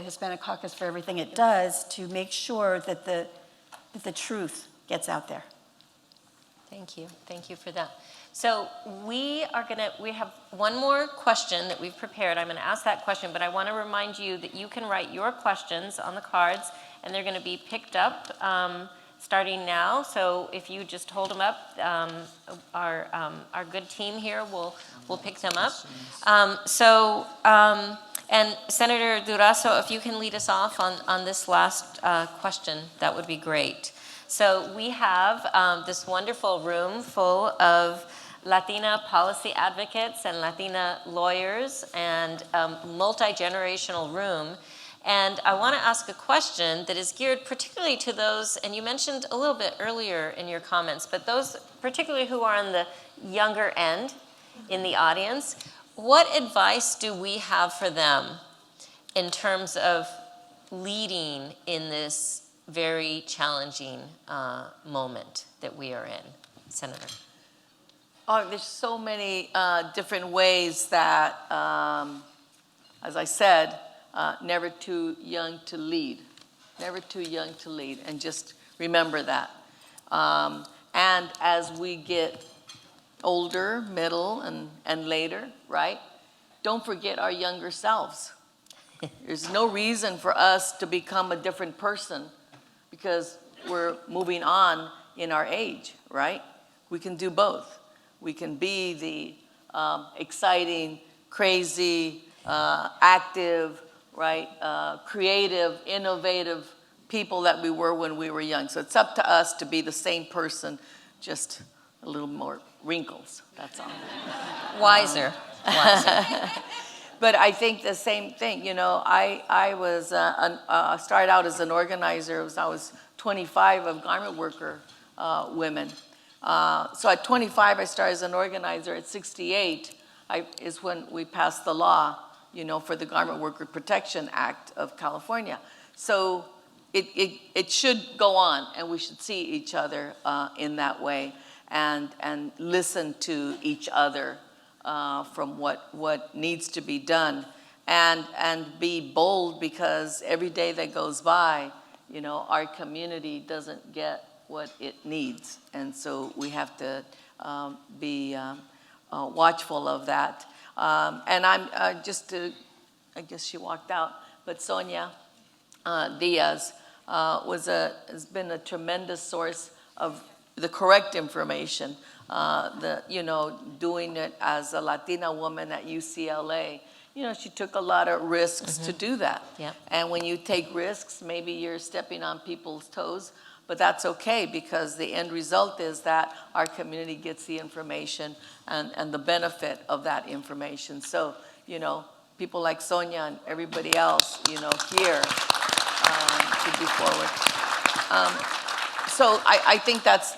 Hispanic Caucus for everything it does to make sure that the truth gets out there. Thank you for that. So we have one more question that we've prepared. I'm gonna ask that question, but I wanna remind you that you can write your questions on the cards, and they're gonna be picked up starting now. So if you just hold them up, our good team here will pick them up. And Senator Durazo, if you can lead us off on this last question, that would be great. So we have this wonderful room full of Latina policy advocates and Latina lawyers, and multi-generational room. And I want to ask a question that is geared particularly to those, and you mentioned a little bit earlier in your comments, but those particularly who are on the younger end in the audience. What advice do we have for them in terms of leading in this very challenging moment that we are in, Senator? Oh, there's so many different ways that, as I said, never too young to lead. Never too young to lead, and just remember that. And as we get older, middle, and later, right? Don't forget our younger selves. There's no reason for us to become a different person because we're moving on in our age, right? We can do both. We can be the exciting, crazy, active, right? Creative, innovative people that we were when we were young. So it's up to us to be the same person, just a little more wrinkles, that's all. Wiser. But I think the same thing, you know, I was, started out as an organizer when I was 25 of garment worker women. So at 25, I started as an organizer. At 68 is when we passed the law, you know, for the Garment Worker Protection Act of California. So it should go on, and we should see each other in that way, and listen to each other from what needs to be done, and be bold, because every day that goes by, you know, our community doesn't get what it needs, and so we have to be watchful of that. And I'm I guess she walked out, but Sonia Diaz has been a tremendous source of the correct information. You know, doing it as a Latina woman at UCLA, you know, she took a lot of risks to do that. Yep. And when you take risks, maybe you're stepping on people's toes, but that's okay, because the end result is that our community gets the information and the benefit of that information. So, you know, people like Sonia and everybody else, you know, here to be forward. So I think that's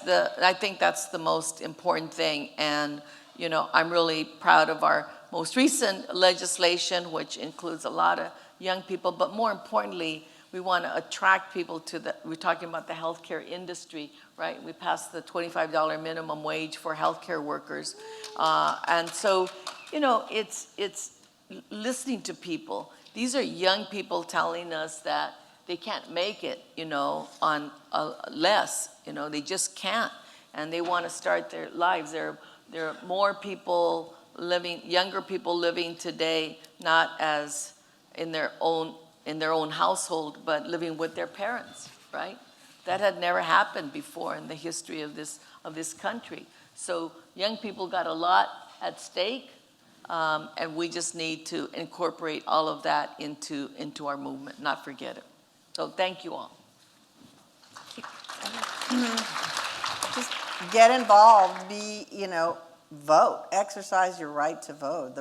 the most important thing. And, you know, I'm really proud of our most recent legislation, which includes a lot of young people, but more importantly, we want to attract people to we're talking about the healthcare industry, right? We passed the $25 minimum wage for healthcare workers. And so, you know, it's listening to people. These are young people telling us that they can't make it, you know, on less, you know, they just can't. And they want to start their lives. There are more people living, younger people living today, not as in their own household, but living with their parents, right? That had never happened before in the history of this country. So young people got a lot at stake, and we just need to incorporate all of that into our movement, not forget it. So thank you all. Just get involved, vote, exercise your right to vote.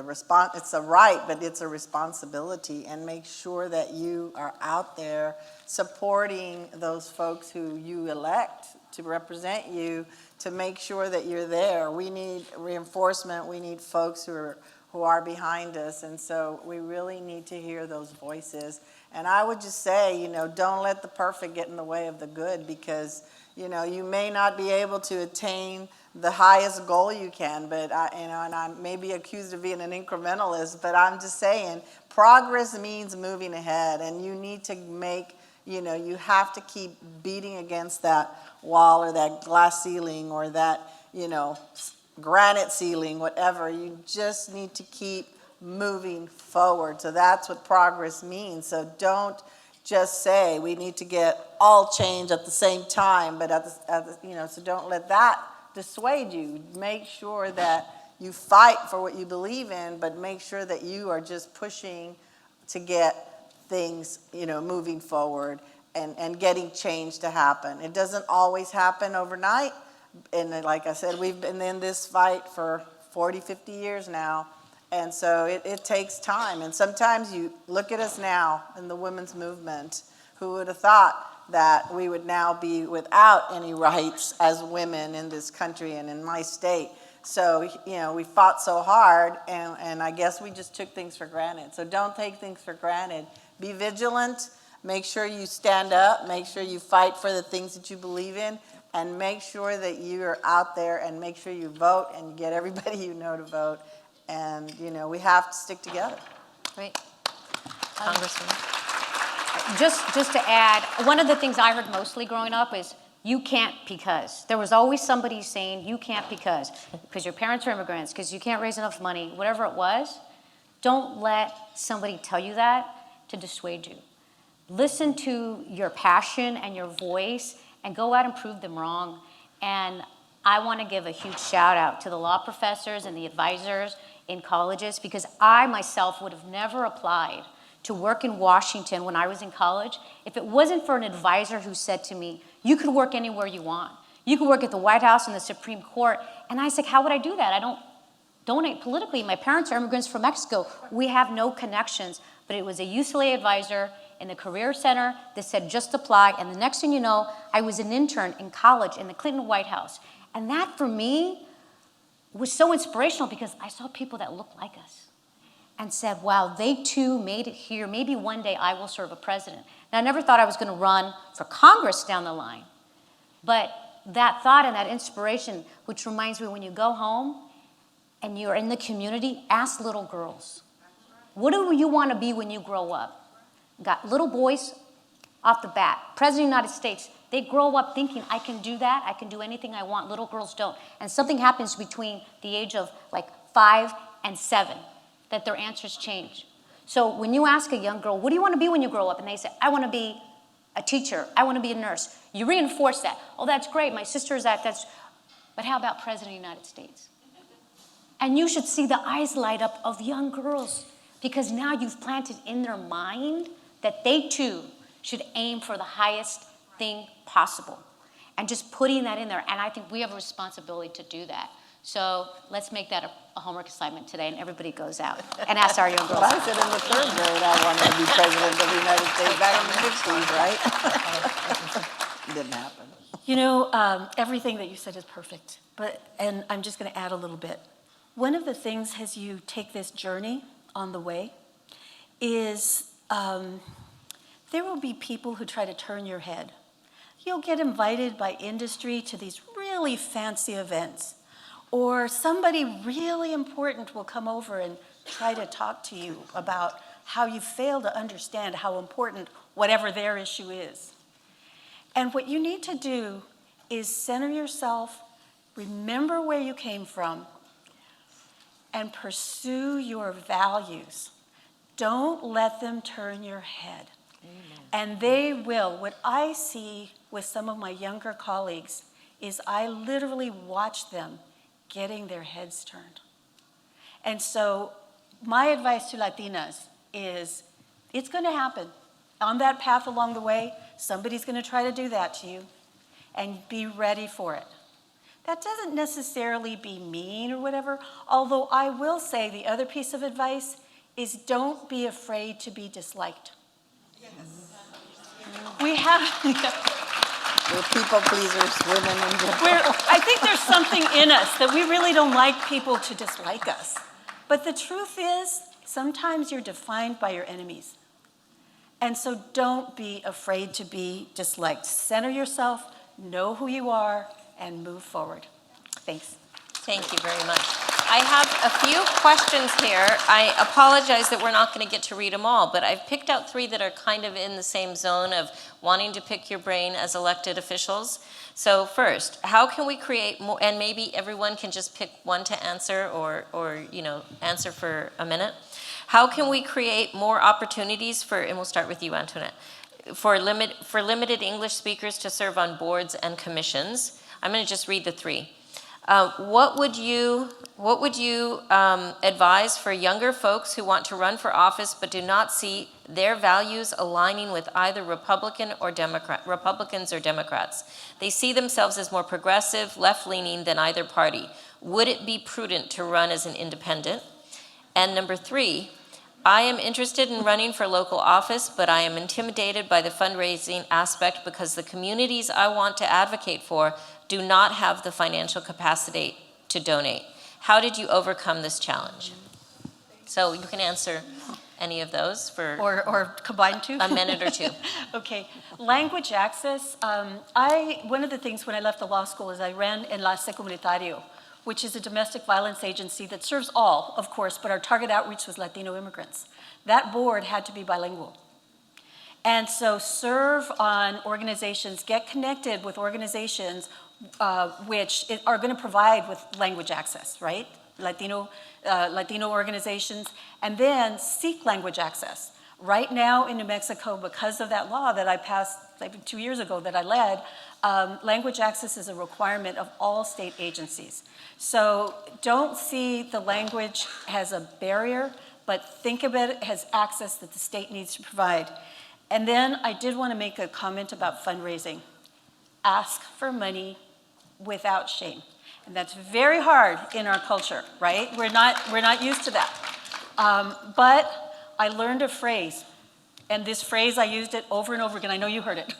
It's a right, but it's a responsibility, and make sure that you are out there supporting those folks who you elect to represent you, to make sure that you're there. We need reinforcement. We need folks who who are behind us. And so we really need to hear those voices. And I would just say, don't let the perfect get in the way of the good, because, you may not be able to attain the highest goal you can, but and I may be accused of being an incrementalist, but I'm just saying progress means moving ahead, and you need to make, you have to keep beating against that wall or that glass ceiling or that, granite ceiling, whatever. You just need to keep moving forward. So that's what progress means. So don't just say we need to get all change at the same time, but so don't let that dissuade you. Make sure that you fight for what you believe in, but make sure that you are just pushing to get things, moving forward and getting change to happen. It doesn't always happen overnight. And like I said, we've been in this fight for 40, 50 years now. And so it takes time. And sometimes you look at us now in the women's movement, who would have thought that we would now be without any rights as women in this country and in my state. So, we fought so hard, and I guess we just took things for granted. So don't take things for granted. Be vigilant. Make sure you stand up. Make sure you fight for the things that you believe in. And make sure that you are out there, and make sure you vote and get everybody to vote. And, we have to stick together. Great. Congressman. Just to add, one of the things I heard mostly growing up is, you can't because. There was always somebody saying, you can't because your parents are immigrants, because you can't raise enough money, whatever it was. Don't let somebody tell you that to dissuade you. Listen to your passion and your voice and go out and prove them wrong. And I want to give a huge shout out to the law professors and the advisors in colleges, because I myself would have never applied to work in Washington when I was in college if it wasn't for an advisor who said to me, you could work anywhere you want. You could work at the White House and the Supreme Court. And I said, how would I do that? I don't donate politically. My parents are immigrants from Mexico. We have no connections. But it was a UCLA advisor in the Career Center that said, just apply. And the next thing you know, I was an intern in college in the Clinton White House. And that, for me, was so inspirational, because I saw people that looked like us and said, wow, they too made it here. Maybe one day I will serve a president. Now, I never thought I was going to run for Congress down the line. But that thought and that inspiration, which reminds me, when you go home and you're in the community, ask little girls, what do you want to be when you grow up? Got little boys off the bat, President of the United States. They grow up thinking, I can do that, I can do anything I want. Little girls don't. And something happens between the age of 5 and 7, that their answers change. So when you ask a young girl, what do you want to be when you grow up? And they say, I want to be a teacher, I want to be a nurse. You reinforce that. Oh, that's great, my sister is that, but how about President of the United States? And you should see the eyes light up of young girls, because now you've planted in their mind that they too should aim for the highest thing possible, and just putting that in there. And I think we have a responsibility to do that. So let's make that a homework assignment today, and everybody goes out and asks our young girls. Well, I said in the 3rd grade I wanted to be president of the United States back in the 60s, right? It didn't happen. Everything that you said is perfect, and I'm just going to add a little bit. One of the things as you take this journey on the way is there will be people who try to turn your head. You'll get invited by industry to these really fancy events, or somebody really important will come over and try to talk to you about how you fail to understand how important whatever their issue is. And what you need to do is center yourself, remember where you came from, and pursue your values. Don't let them turn your head. Amen. And they will. What I see with some of my younger colleagues is I literally watch them getting their heads turned. And so my advice to Latinas is, it's going to happen. On that path along the way, somebody's going to try to do that to you, and be ready for it. That doesn't necessarily be mean or whatever, although I will say the other piece of advice is, don't be afraid to be disliked. Yes. We have... We're people pleasers, women in general. I think there's something in us that we really don't like people to dislike us. But the truth is, sometimes you're defined by your enemies. And so don't be afraid to be disliked. Center yourself, know who you are, and move forward. Thanks. Thank you very much. I have a few questions here. I apologize that we're not going to get to read them all, but I've picked out 3 that are kind of in the same zone of wanting to pick your brain as elected officials. So first, how can we create more, and maybe everyone can just pick one to answer or answer for a minute. How can we create more opportunities for, and we'll start with you, Antoinette, for limited English speakers to serve on boards and commissions? I'm going to just read the 3. What would you advise for younger folks who want to run for office but do not see their values aligning with either Republicans or Democrats? They see themselves as more progressive, left-leaning than either party. Would it be prudent to run as an independent? And number 3, I am interested in running for local office, but I am intimidated by the fundraising aspect because the communities I want to advocate for do not have the financial capacity to donate. How did you overcome this challenge? So you can answer any of those for or combine 2? a minute or 2. Okay, language access. One of the things when I left the law school is I ran Enlace Comunitario, which is a domestic violence agency that serves all, of course, but our target outreach was Latino immigrants. That board had to be bilingual. And so serve on organizations, get connected with organizations which are going to provide with language access, right? Latino organizations, and then seek language access. Right now in New Mexico, because of that law that I passed like 2 years ago that I led, language access is a requirement of all state agencies. So don't see the language as a barrier, but think of it as access that the state needs to provide. And then I did want to make a comment about fundraising. Ask for money without shame. And that's very hard in our culture, right? We're not used to that. But I learned a phrase, and this phrase, I used it over and over again. I know you heard it.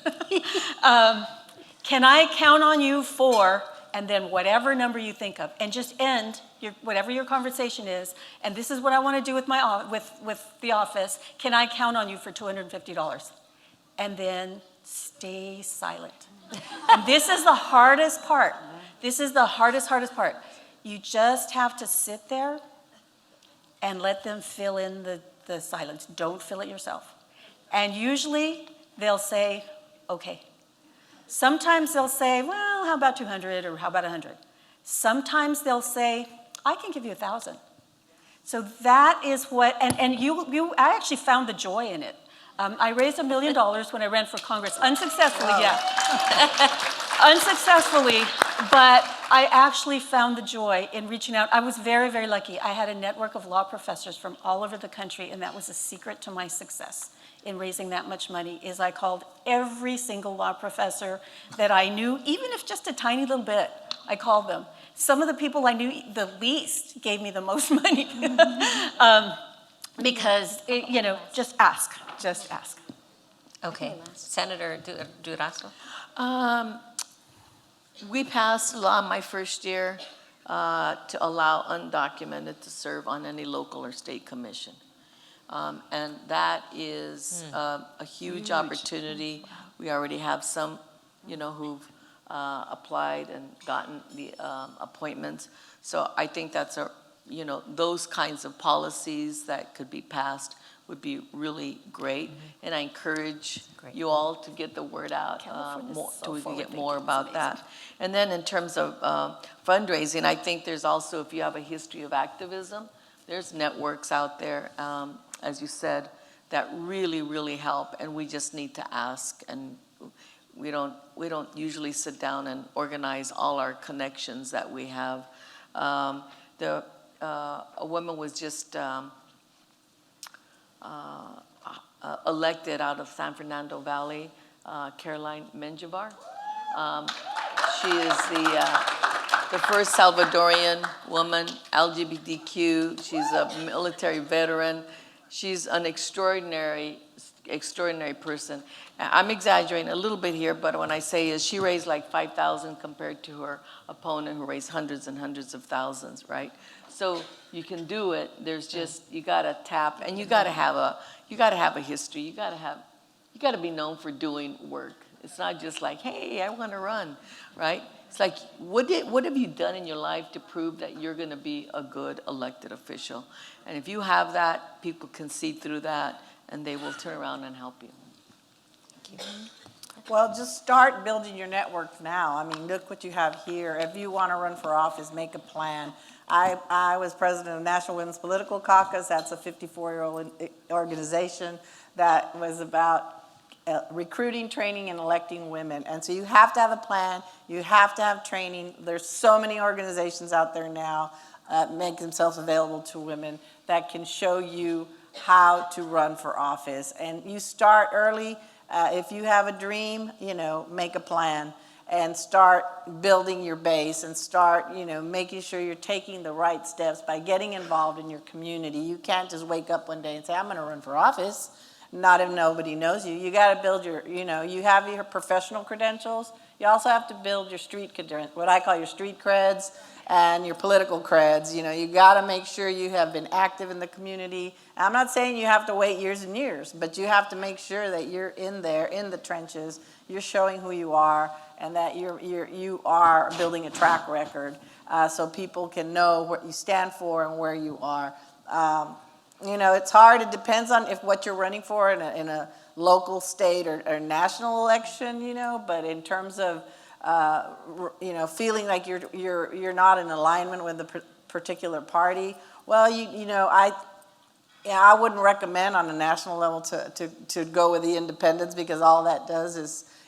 Can I count on you for, and then whatever number you think of, and just end whatever your conversation is, and this is what I want to do with with the office. Can I count on you for $250? And then stay silent. And this is the hardest part. This is the hardest part. You just have to sit there and let them fill in the silence. Don't fill it yourself. And usually they'll say, okay. Sometimes they'll say, well, how about 200 or how about 100? Sometimes they'll say, I can give you 1,000. So that is what, and I actually found the joy in it. I raised $1 million when I ran for Congress, unsuccessfully, yeah. Unsuccessfully, but I actually found the joy in reaching out. I was very, very lucky. I had a network of law professors from all over the country, and that was a secret to my success in raising that much money, is I called every single law professor that I knew, even if just a tiny little bit, I called them. Some of the people I knew the least gave me the most money. Because, just ask. Okay, Senator Durazo. We passed a law my first year to allow undocumented to serve on any local or state commission. And that is a huge opportunity. We already have some, who've applied and gotten the appointments. So I think that's those kinds of policies that could be passed would be really great. And I encourage you all to get the word out so we can get more about that. And then in terms of fundraising, I think there's also, if you have a history of activism, there's networks out there, as you said, that really, really help. And we just need to ask. And we don't usually sit down and organize all our connections that we have. A woman was just elected out of San Fernando Valley, Caroline Menjivar. She is the first Salvadorian woman, LGBTQ. She's a military veteran. She's an extraordinary extraordinary person. I'm exaggerating a little bit here, but when I say is she raised like 5,000 compared to her opponent who raised hundreds and hundreds of thousands, right? So you can do it. There's just, you gotta tap, and you gotta have a history. You gotta be known for doing work. It's not just like, hey, I want to run, right? It's like, what have you done in your life to prove that you're going to be a good elected official? And if you have that, people can see through that, and they will turn around and help you. Well, just start building your network now. I mean, look what you have here. If you want to run for office, make a plan. I was president of National Women's Political Caucus. That's a 54-year-old organization that was about recruiting, training, and electing women. And so you have to have a plan. You have to have training. There's so many organizations out there now make themselves available to women that can show you how to run for office. And you start early. If you have a dream, make a plan and start building your base and start, making sure you're taking the right steps by getting involved in your community. You can't just wake up one day and say, I'm going to run for office. Not if nobody knows you. You got to build your, you have your professional credentials. You also have to build your street credentials, what I call your street creds and your political creds. You got to make sure you have been active in the community. I'm not saying you have to wait years and years, but you have to make sure that you're in there, in the trenches, you're showing who you are, and that you are building a track record so people can know what you stand for and where you are. It's hard. It depends on what you're running for in a local, state, or national election. But in terms of feeling like you're not in alignment with the particular party, well, I wouldn't recommend on a national level to go with the independents, because all that does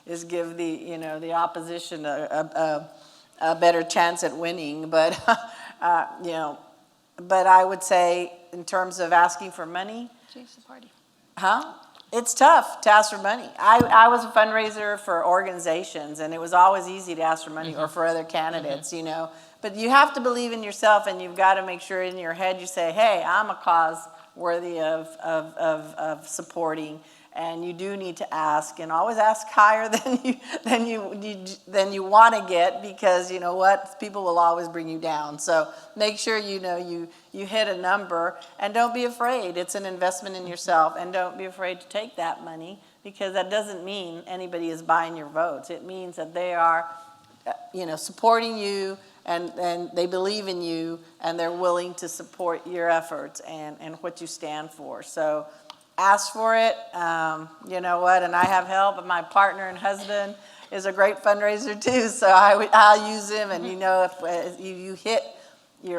is give the opposition a better chance at winning. But but I would say, in terms of asking for money, Change the party. It's tough to ask for money. I was a fundraiser for organizations, and it was always easy to ask for money or for other candidates, But you have to believe in yourself, and you've got to make sure in your head you say, hey, I'm a cause worthy of supporting. And you do need to ask, and always ask higher than you want to get, because you know what, people will always bring you down. So make sure you hit a number, and don't be afraid. It's an investment in yourself, and don't be afraid to take that money, because that doesn't mean anybody is buying your votes. It means that they are, supporting you, and they believe in you, and they're willing to support your efforts and what you stand for. So ask for it. You know what? And I have help. And my partner and husband is a great fundraiser too. So I'll use him. And if you hit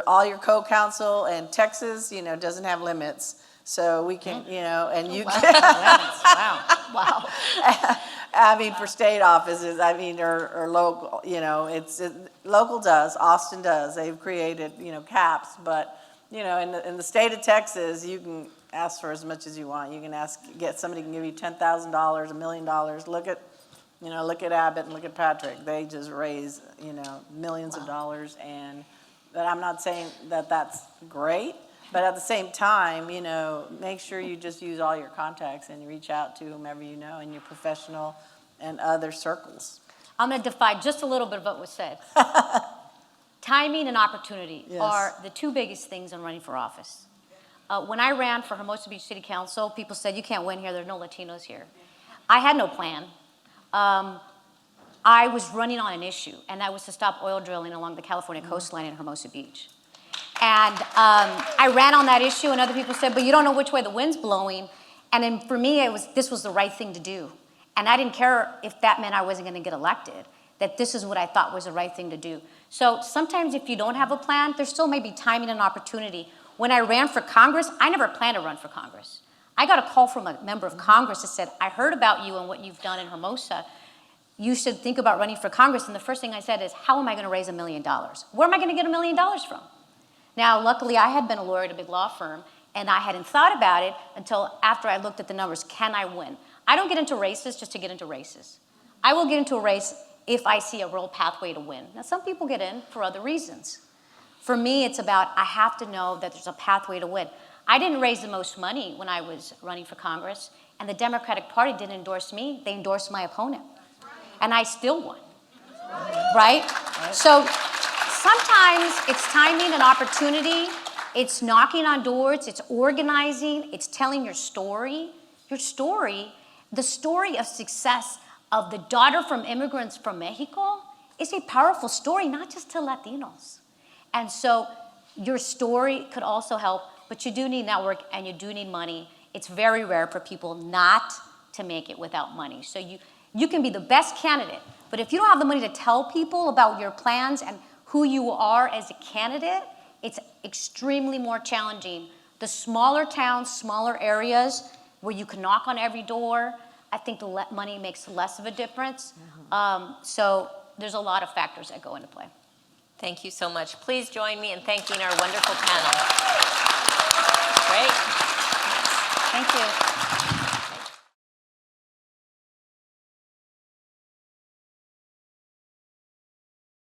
all your co-counsel, and Texas, doesn't have limits. So we can, and you can. Wow. I mean, for state offices, or local, local does, Austin does. They've created, caps. But, in the state of Texas, you can ask for as much as you want. You can get somebody can give you $10,000, $1 million. Look at Abbott and look at Patrick. They just raise, millions of dollars. But I'm not saying that that's great. But at the same time, make sure you just use all your contacts and reach out to whomever you know in your professional and other circles. I'm going to defy just a little bit of what was said. Timing and opportunity are the two biggest things in running for office. When I ran for Hermosa Beach City Council, people said, you can't win here, there are no Latinos here. I had no plan. I was running on an issue, and that was to stop oil drilling along the California coastline in Hermosa Beach. And I ran on that issue, and other people said, but you don't know which way the wind's blowing. And then for me, this was the right thing to do. And I didn't care if that meant I wasn't going to get elected, that this is what I thought was the right thing to do. So sometimes if you don't have a plan, there still may be timing and opportunity. When I ran for Congress, I never planned to run for Congress. I got a call from a member of Congress that said, I heard about you and what you've done in Hermosa. You should think about running for Congress. And the first thing I said is, how am I going to raise $1 million? Where am I going to get $1 million from? Now, luckily, I had been a lawyer at a big law firm, and I hadn't thought about it until after I looked at the numbers. Can I win? I don't get into races just to get into races. I will get into a race if I see a real pathway to win. Now, some people get in for other reasons. For me, it's about I have to know that there's a pathway to win. I didn't raise the most money when I was running for Congress. and the Democratic Party didn't endorse me, they endorsed my opponent. And I still won, right? So sometimes it's timing and opportunity, it's knocking on doors, it's organizing, it's telling your story. Your story, the story of success of the daughter from immigrants from Mexico is a powerful story, not just to Latinos. And so your story could also help, but you do need network and you do need money. It's very rare for people not to make it without money. So you can be the best candidate, but if you don't have the money to tell people about your plans and who you are as a candidate, it's extremely more challenging. The smaller towns, smaller areas where you can knock on every door, I think the money makes less of a difference. So there's a lot of factors that go into play. Thank you so much. Please join me in thanking our wonderful panel.